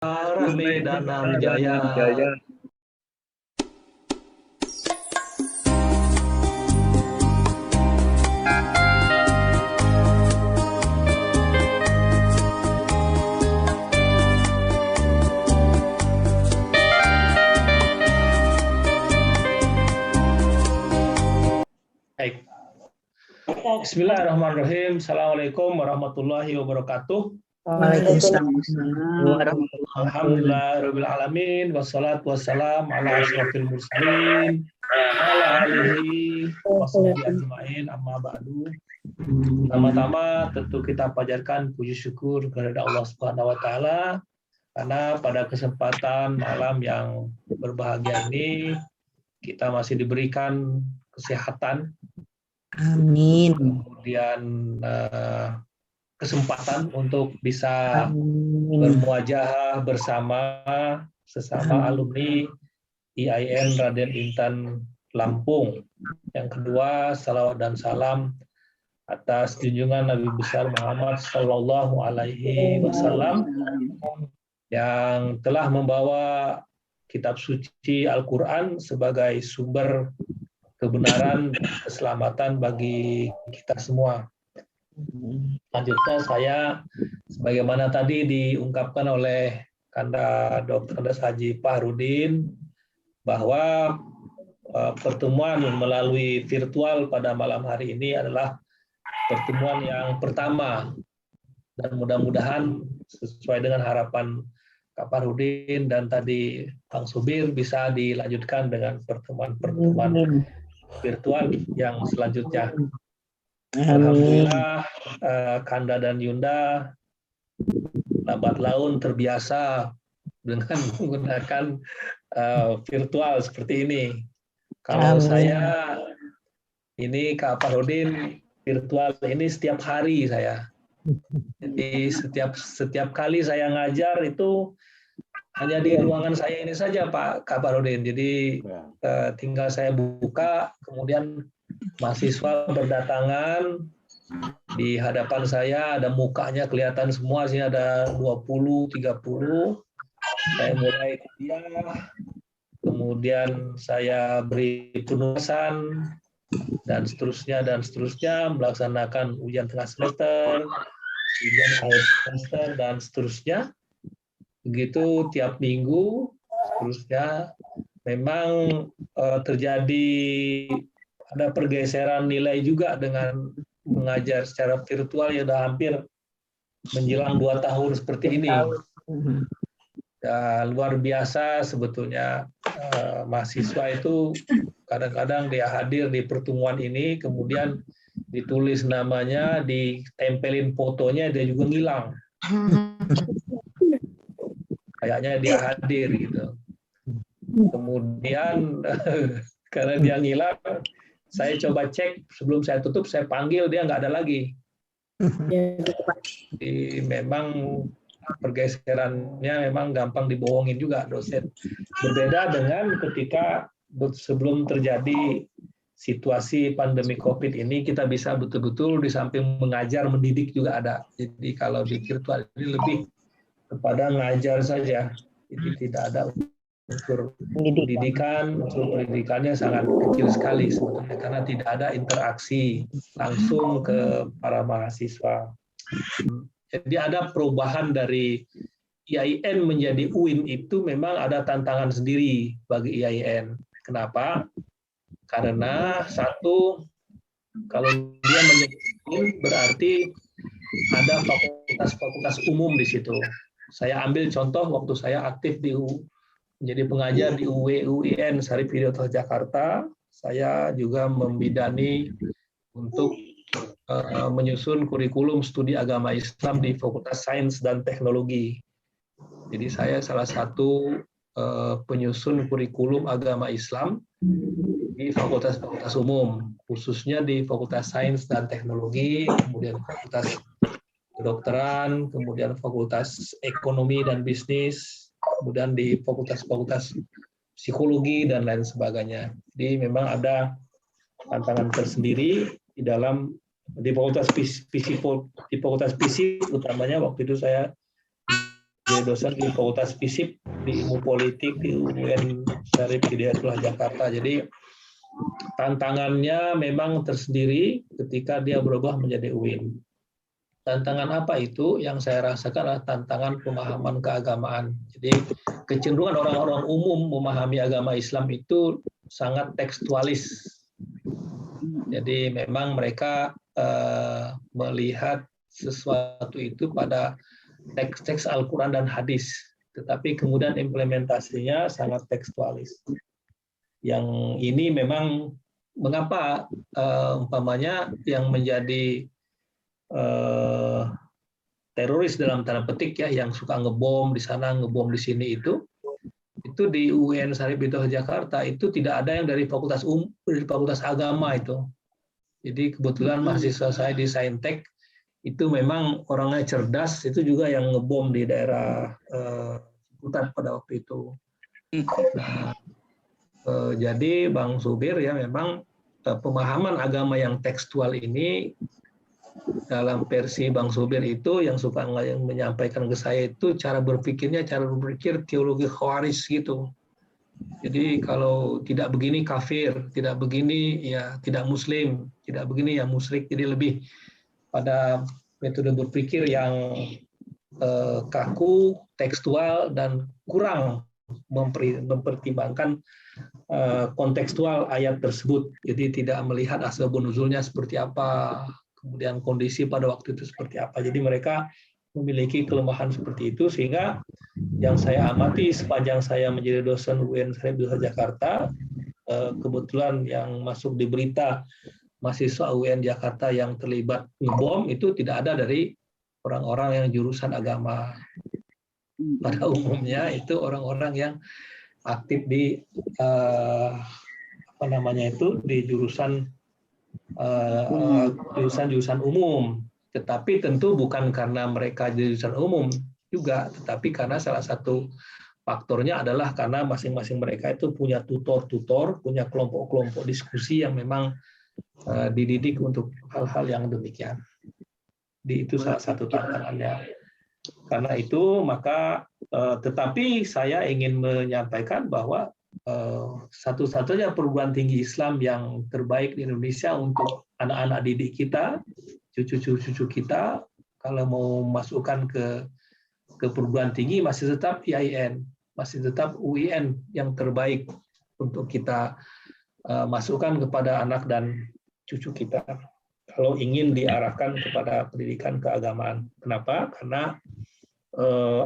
Rahmi Danam Jaya. Baik. Bismillahirrahmanirrahim. Assalamualaikum warahmatullahi wabarakatuh. Waalaikumsalam warahmatullahi wabarakatuh. Alhamdulillahirabbil alamin wassalatu wassalamu ala asyrofil mursalin ala alihi washabihi ajmain amma ba'du. Pertama-tama tentu kita panjatkan puji syukur kepada Allah Subhanahu wa taala karena pada kesempatan malam yang berbahagia ini kita masih diberikan kesehatan. Amin. Kemudian kesempatan untuk bisa bermuajahah bersama sesama alumni IAIN Raden Intan Lampung. Yang kedua, salawat dan salam atas junjungan Nabi besar Muhammad Sallallahu Alaihi Wasallam yang telah membawa kitab suci Al-Quran sebagai sumber kebenaran dan keselamatan bagi kita semua. Selanjutnya saya, sebagaimana tadi diungkapkan oleh Kanda Dr. Andes Haji Fahrudin, bahwa pertemuan melalui virtual pada malam hari ini adalah pertemuan yang pertama, dan mudah-mudahan sesuai dengan harapan Kak Fahrudin dan tadi Bang Subir bisa dilanjutkan dengan pertemuan-pertemuan virtual yang selanjutnya. Alhamdulillah, Kanda dan Yunda lambat laun terbiasa dengan menggunakan virtual seperti ini. Kalau saya ini Kak Fahrudin virtual ini setiap hari saya. Jadi setiap kali saya ngajar itu hanya di ruangan saya ini saja Pak Kak Fahrudin. Jadi tinggal saya buka, kemudian mahasiswa berdatangan, di hadapan saya ada mukanya kelihatan semua, sini ada 20, 30. Saya mulai kuliah, kemudian saya beri penugasan, dan seterusnya, melaksanakan ujian tengah semester, ujian akhir semester, dan seterusnya. Begitu tiap minggu, seterusnya. Memang terjadi ada pergeseran nilai juga dengan mengajar secara virtual ya, sudah hampir menjelang 2 tahun seperti ini. Ya, luar biasa sebetulnya mahasiswa itu kadang-kadang dia hadir di pertemuan ini, kemudian ditulis namanya, ditempelin fotonya, dia juga ngilang. Kayaknya dia hadir gitu. Kemudian karena dia ngilang, saya coba cek sebelum saya tutup, saya panggil, dia nggak ada lagi. Jadi memang pergeserannya memang gampang dibohongin juga dosen. Berbeda dengan ketika sebelum terjadi situasi pandemi COVID ini, kita bisa betul-betul di samping mengajar, mendidik juga ada. Jadi kalau di virtual ini lebih kepada ngajar saja. Jadi tidak ada unsur pendidikan, unsur pendidikannya sangat kecil sekali sebetulnya karena tidak ada interaksi langsung ke para mahasiswa. Jadi ada perubahan dari IAIN menjadi UIN itu memang ada tantangan sendiri bagi IAIN. Kenapa? Karena satu, kalau dia menjadi UIN berarti ada fakultas-fakultas umum di situ. Saya ambil contoh waktu saya aktif di menjadi pengajar di UIN Syarif Hidayatullah Jakarta, saya juga membidani untuk menyusun kurikulum studi agama Islam di Fakultas Sains dan Teknologi. Jadi saya salah satu penyusun kurikulum agama Islam di fakultas-fakultas umum, khususnya di Fakultas Sains dan Teknologi, kemudian Fakultas Kedokteran, kemudian Fakultas Ekonomi dan Bisnis, kemudian di fakultas-fakultas psikologi dan lain sebagainya. Jadi memang ada tantangan tersendiri di dalam di fakultas fisik utamanya waktu itu saya menjadi dosen di Fakultas FISIP di Ilmu Politik di UIN Syarif Hidayatullah Jakarta. Jadi tantangannya memang tersendiri ketika dia berubah menjadi UIN. Tantangan apa itu? Yang saya rasakan adalah tantangan pemahaman keagamaan. Jadi kecenderungan orang-orang umum memahami agama Islam itu sangat tekstualis. Jadi memang mereka melihat sesuatu itu pada teks-teks Al-Quran dan hadis. Tetapi kemudian implementasinya sangat tekstualis. Yang ini memang mengapa umpamanya yang menjadi teroris dalam tanda petik ya, yang suka ngebom di sana, ngebom di sini itu di UIN Syarif Hidayatullah Jakarta itu tidak ada yang dari fakultas agama itu. Jadi kebetulan mahasiswa saya di Saintek itu memang orangnya cerdas, itu juga yang ngebom di daerah Ciputat pada waktu itu. Nah, jadi Bang Zubir ya memang pemahaman agama yang tekstual ini dalam versi Bang Zubir itu yang suka menyampaikan ke saya itu cara berpikir teologi Khawarij gitu. Jadi kalau tidak begini kafir, tidak begini ya tidak muslim, tidak begini ya musyrik. Jadi lebih pada metode berpikir yang kaku, tekstual dan kurang mempertimbangkan kontekstual ayat tersebut. Jadi tidak melihat asbabun nuzulnya seperti apa, kemudian kondisi pada waktu itu seperti apa. Jadi mereka memiliki kelemahan seperti itu, sehingga yang saya amati sepanjang saya menjadi dosen UIN Syarif Hidayatullah Jakarta, kebetulan yang masuk di berita mahasiswa UIN Jakarta yang terlibat ngebom itu tidak ada dari orang-orang yang jurusan agama. Pada umumnya itu orang-orang yang aktif di di jurusan jurusan umum, tetapi tentu bukan karena mereka jurusan umum juga, tetapi karena salah satu faktornya adalah karena masing-masing mereka itu punya tutor, punya kelompok-kelompok diskusi yang memang dididik untuk hal-hal yang demikian. Itu salah satu tantangannya. Karena itu maka tetapi saya ingin menyampaikan bahwa satu-satunya perguruan tinggi Islam yang terbaik di Indonesia untuk anak-anak didik kita, cucu-cucu kita, kalau mau masukkan ke perguruan tinggi masih tetap IAIN, masih tetap UIN yang terbaik untuk kita masukkan kepada anak dan cucu kita. Kalau ingin diarahkan kepada pendidikan keagamaan. Kenapa? Karena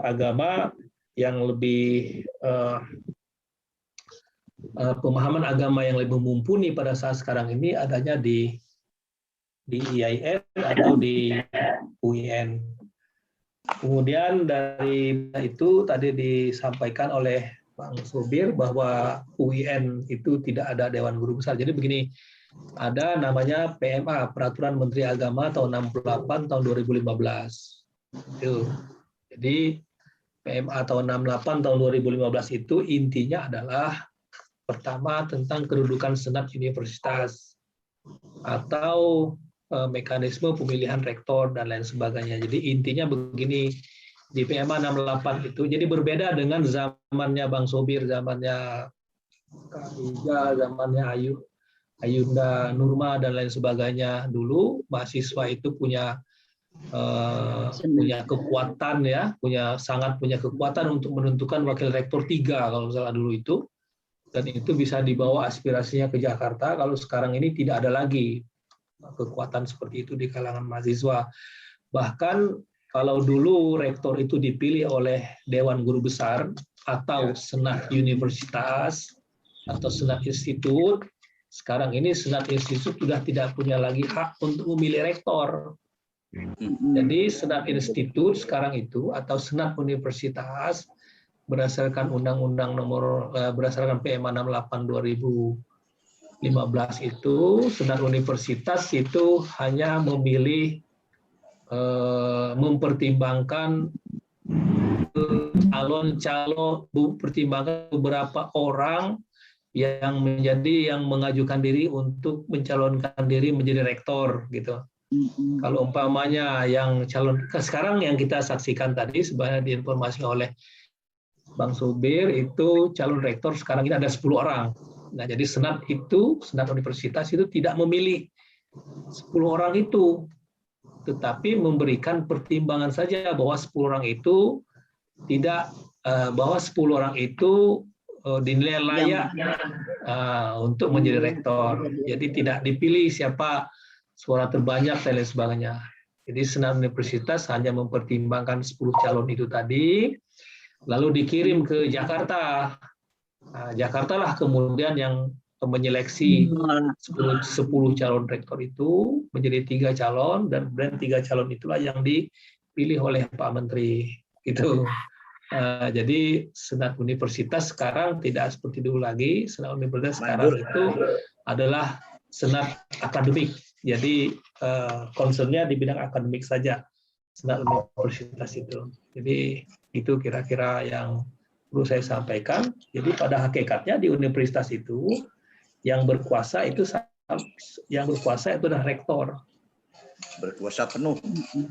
agama yang lebih pemahaman agama yang lebih mumpuni pada saat sekarang ini adanya di IAIN atau di UIN. Kemudian dari itu tadi disampaikan oleh Bang Zubir bahwa UIN itu tidak ada Dewan Guru Besar. Jadi begini, ada namanya PMA, Peraturan Menteri Agama tahun 68 tahun 2015. Itu. Jadi PMA tahun 68 tahun 2015 itu intinya adalah pertama tentang kedudukan senat universitas atau mekanisme pemilihan rektor dan lain sebagainya. Jadi intinya begini, di PMA 68 itu jadi berbeda dengan zamannya Bang Zubir, zamannya Kak Ija, zamannya Ayunda Nurma dan lain sebagainya. Dulu mahasiswa itu punya kekuatan ya, sangat punya kekuatan untuk menentukan wakil rektor 3 kalau salah dulu itu, dan itu bisa dibawa aspirasinya ke Jakarta. Kalau sekarang ini tidak ada lagi kekuatan seperti itu di kalangan mahasiswa. Bahkan kalau dulu rektor itu dipilih oleh Dewan Guru Besar atau senat universitas atau senat institut, sekarang ini senat institut sudah tidak punya lagi hak untuk memilih rektor. Jadi senat institut sekarang itu atau senat universitas berdasarkan berdasarkan PMA 68 2015 itu senat universitas itu hanya memilih mempertimbangkan pertimbangan beberapa orang yang mengajukan diri untuk mencalonkan diri menjadi rektor gitu. Kalau umpamanya yang calon sekarang yang kita saksikan tadi sebenarnya diinformasi oleh Bang Subir itu calon rektor sekarang ini ada 10 orang. Nah, jadi senat universitas itu tidak memilih 10 orang itu, tetapi memberikan pertimbangan saja bahwa 10 orang itu tidak bahwa 10 orang itu dinilai layak untuk menjadi rektor. Jadi tidak dipilih siapa suara terbanyak dan lain sebagainya. Jadi senat universitas hanya mempertimbangkan 10 calon itu tadi, lalu dikirim ke Jakarta. Nah, Jakarta lah kemudian yang menyeleksi 10 calon rektor itu menjadi 3 calon, dan 3 calon itulah yang dipilih oleh Pak Menteri. Gitu. Jadi senat universitas sekarang tidak seperti dulu lagi. Senat universitas sekarang itu adalah senat akademik. Jadi concernnya di bidang akademik saja senat universitas itu. Jadi itu kira-kira yang perlu saya sampaikan. Jadi pada hakikatnya di universitas itu yang berkuasa itu adalah rektor. Berkuasa penuh.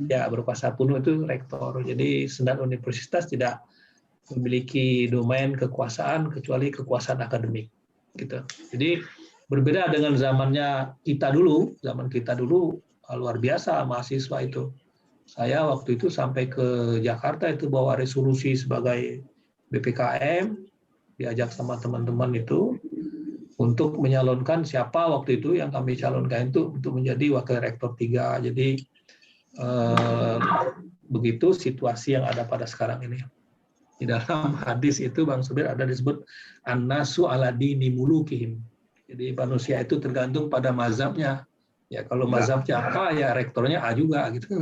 Ya, berkuasa penuh itu rektor. Jadi senat universitas tidak memiliki domain kekuasaan kecuali kekuasaan akademik. Gitu. Jadi berbeda dengan zamannya kita dulu. Zaman kita dulu luar biasa mahasiswa itu. Saya waktu itu sampai ke Jakarta itu bawa resolusi sebagai BPKM, diajak sama teman-teman itu untuk menyalonkan siapa waktu itu yang kami calonkan itu untuk menjadi wakil rektor 3. Jadi begitu situasi yang ada pada sekarang ini. Di dalam hadis itu Bang Subir ada disebut an-nasu ala dini mulukihim. Jadi manusia itu tergantung pada mazhabnya. Ya kalau mazhabnya A ya rektornya A juga gitu.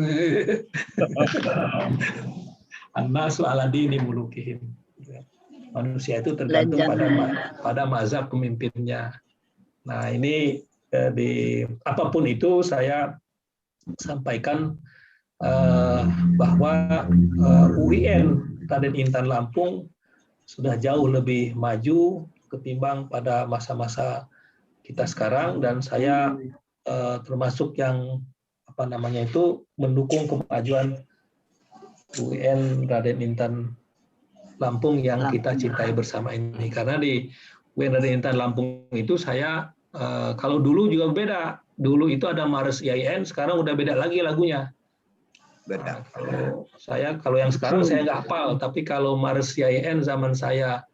An-nasu ala dini mulukihim. Manusia itu tergantung pada mazhab pemimpinnya. Nah, ini apapun itu saya sampaikan bahwa UIN Raden Intan Lampung sudah jauh lebih maju ketimbang pada masa-masa kita sekarang, dan saya termasuk yang mendukung kemajuan UIN Raden Intan Lampung yang kita cintai bersama ini. Karena di UIN Raden Intan Lampung itu saya kalau dulu juga beda. Dulu itu ada Mars IAIN, sekarang udah beda lagi lagunya. Beda. Kalau yang sekarang saya nggak hafal, tapi kalau Mars IAIN zaman saya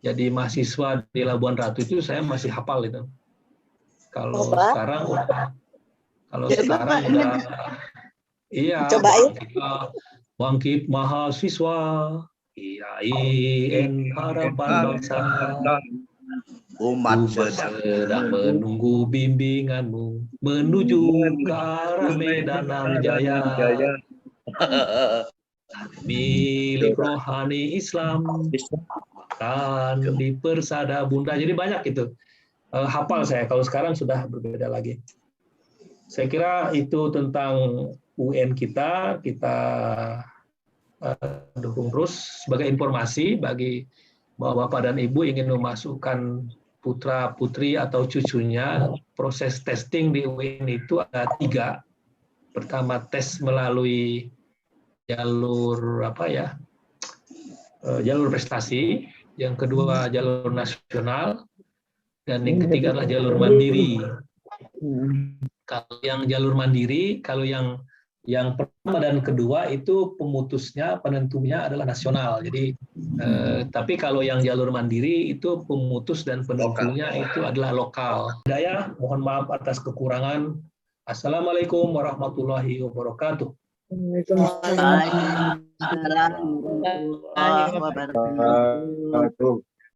jadi mahasiswa di Labuan Ratu itu saya masih hafal itu. Kalau sekarang udah iya. Coba bangkit mahasiswa IAIN harapan bangsa. Umat sedang menunggu bimbinganmu menuju ke arah Medan Jaya. Milik rohani Islam kan di persada Bunda. Jadi banyak itu. Hafal saya. Kalau sekarang sudah berbeda lagi. Saya kira itu tentang UN kita dukung terus sebagai informasi bagi Bapak dan Ibu ingin memasukkan putra putri atau cucunya. Proses testing di UIN itu ada 3. Pertama tes melalui jalur jalur prestasi, yang kedua jalur nasional, dan yang ketiga adalah jalur mandiri. Kalau yang jalur mandiri, kalau yang pertama dan kedua itu penentunya adalah nasional. Jadi tapi kalau yang jalur mandiri itu pemutus dan penentunya itu adalah lokal. Saya mohon maaf atas kekurangan. Assalamualaikum warahmatullahi wabarakatuh. Waalaikumsalam warahmatullahi wabarakatuh.